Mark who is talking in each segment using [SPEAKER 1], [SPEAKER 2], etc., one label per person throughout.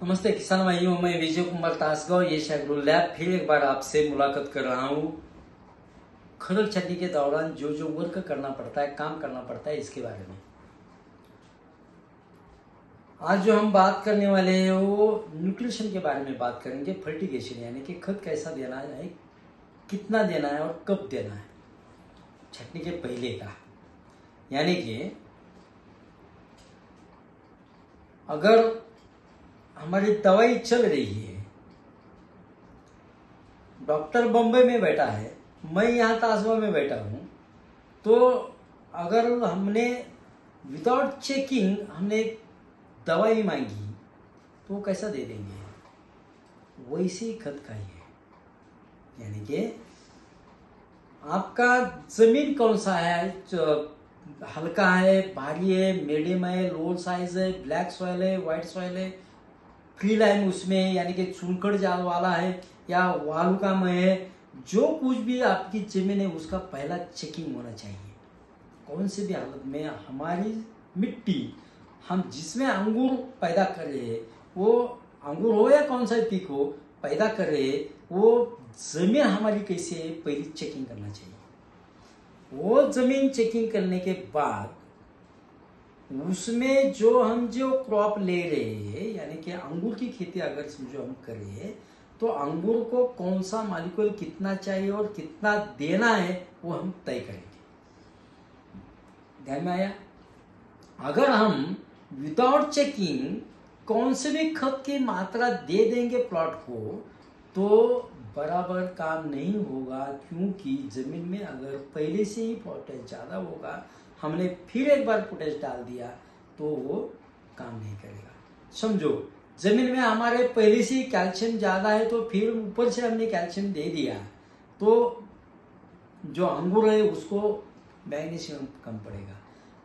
[SPEAKER 1] नमस्ते किसान भाइयों, मैं विजय कुमार तासगांव ये एग्रो लैब फिर एक बार आपसे मुलाकात कर रहा हूँ। खरल छटनी के दौरान जो जो वर्क करना पड़ता है, काम करना पड़ता है, इसके बारे में आज जो हम बात करने वाले हैं वो न्यूट्रिशन के बारे में बात करेंगे। फर्टिगेशन यानी कि खाद कैसा देना है, कितना देना है और कब देना है छटनी के पहले का। यानी कि अगर हमारी दवाई चल रही है, डॉक्टर बम्बई में बैठा है, मैं यहाँ तासगांव में बैठा हूँ, तो अगर हमने विदाउट चेकिंग हमने दवाई मांगी तो कैसा दे देंगे, वैसे ही खत का ही है। यानी कि आपका जमीन कौन सा है, हल्का है, भारी है, मीडियम है, लो साइज है, ब्लैक सॉइल है, व्हाइट सॉइल है, फ्री लाइन उसमें यानी कि चुनखड़ जाल वाला है या वालुका में है, जो कुछ भी आपकी जमीन है उसका पहला चेकिंग होना चाहिए। कौन से भी हालत में हमारी मिट्टी, हम जिसमें अंगूर पैदा कर रहे हैं, वो अंगूर हो या कौन सा पीक हो पैदा कर रहे हैं, वो जमीन हमारी कैसे है पहली चेकिंग करना चाहिए। वो जमीन चेकिंग करने के बाद उसमें जो हम जो क्रॉप ले रहे हैं, यानी कि अंगूर की खेती अगर समझो हम करें, तो अंगूर को कौन सा मालिक्यूल कितना चाहिए और कितना देना है वो हम तय करेंगे। ध्यान में आया? अगर हम विदाउट चेकिंग कौन से भी खाद की मात्रा दे देंगे प्लॉट को, तो बराबर काम नहीं होगा, क्योंकि जमीन में अगर पहले से ही पोटेश ज्यादा होगा, हमने फिर एक बार पोटेश डाल दिया तो वो काम नहीं करेगा। समझो जमीन में हमारे पहले से ही कैल्शियम ज्यादा है, तो फिर ऊपर से हमने कैल्शियम दे दिया तो जो अंगूर है उसको मैग्नीशियम कम पड़ेगा।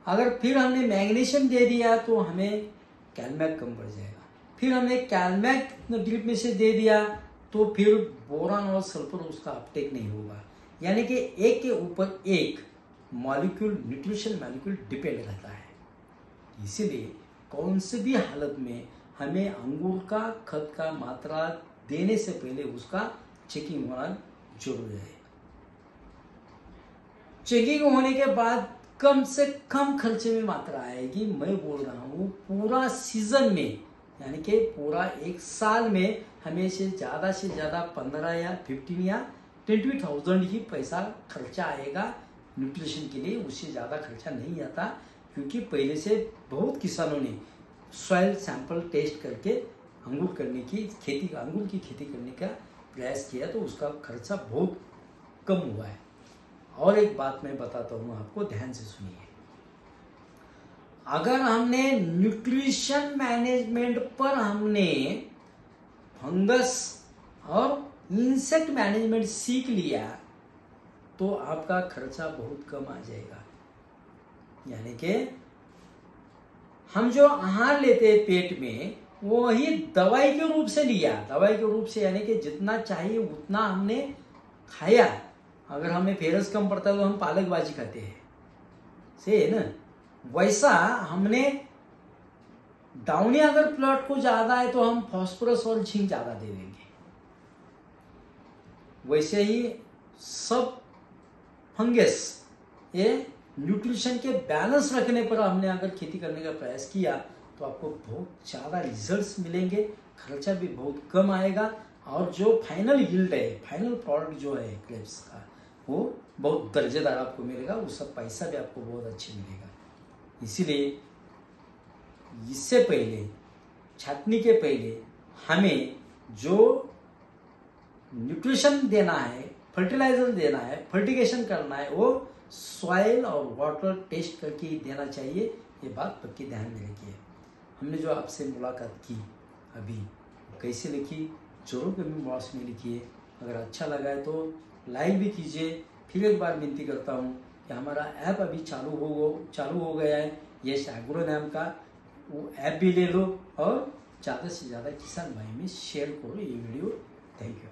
[SPEAKER 1] अगर फिर हमने मैग्नीशियम दे दिया तो हमें कैलमैक कम पड़ जाएगा। फिर हमने कैलमैक ड्रिप में से दे दिया तो फिर बोरान और सल्फर उसका अपटेक नहीं होगा। यानी कि एक के ऊपर एक मॉलिक्यूल, न्यूट्रिशन मॉलिक्यूल डिपेंड रहता है। इसीलिए कौन से भी हालत में हमें अंगूर का खाद का मात्रा देने से पहले उसका चेकिंग होना जरूरी है। चेकिंग होने के बाद कम से कम खर्चे में मात्रा आएगी। मैं बोल रहा हूँ पूरा सीजन में, यानी कि पूरा एक साल में हमें से ज्यादा 15 या 15 या 20,000 ही पैसा खर्चा आएगा न्यूट्रिशन के लिए। उससे ज्यादा खर्चा नहीं आता, क्योंकि पहले से बहुत किसानों ने सॉइल सैंपल टेस्ट करके अंगूर की खेती करने का प्रयास किया, तो उसका खर्चा बहुत कम हुआ है। और एक बात मैं बताता हूँ आपको, ध्यान से सुनिए। अगर हमने न्यूट्रिशन मैनेजमेंट पर हमने फंगस और इंसेक्ट मैनेजमेंट सीख लिया तो आपका खर्चा बहुत कम आ जाएगा। यानी कि हम जो आहार लेते हैं पेट में, वो ही दवाई के रूप से लिया। दवाई के रूप से यानी कि जितना चाहिए उतना हमने खाया। अगर हमें फेरस कम पड़ता है तो हम पालक भाजी खाते हैं, सही है ना? वैसा हमने डाउनी अगर प्लॉट को ज्यादा है तो हम फास्फोरस और जिंक ज्यादा दे देंगे। वैसे ही सब फंगस, ये न्यूट्रिशन के बैलेंस रखने पर हमने अगर खेती करने का प्रयास किया तो आपको बहुत ज्यादा रिजल्ट्स मिलेंगे, खर्चा भी बहुत कम आएगा, और जो फाइनल यील्ड है, फाइनल प्रोडक्ट जो है ग्रेप्स का, वो बहुत दर्जेदार आपको मिलेगा। उसका पैसा भी आपको बहुत अच्छे मिलेगा। इसीलिए इससे पहले, छाटनी के पहले हमें जो न्यूट्रिशन देना है, फर्टिलाइजर देना है, फर्टिगेशन करना है, वो सॉइल और वाटर टेस्ट करके ही देना चाहिए। ये बात पक्की ध्यान में रखिए। हमने जो आपसे मुलाकात की अभी, कैसे लिखी जरूर कमेंट बॉक्स में लिखिए। अगर अच्छा लगा है तो लाइक भी कीजिए। फिर एक बार विनती करता हूँ कि हमारा ऐप अभी चालू हो गया है, यश एग्रो नाम का, वो ऐप भी ले लो और ज़्यादा से ज़्यादा किसान भाई में शेयर करो ये वीडियो। Thank you.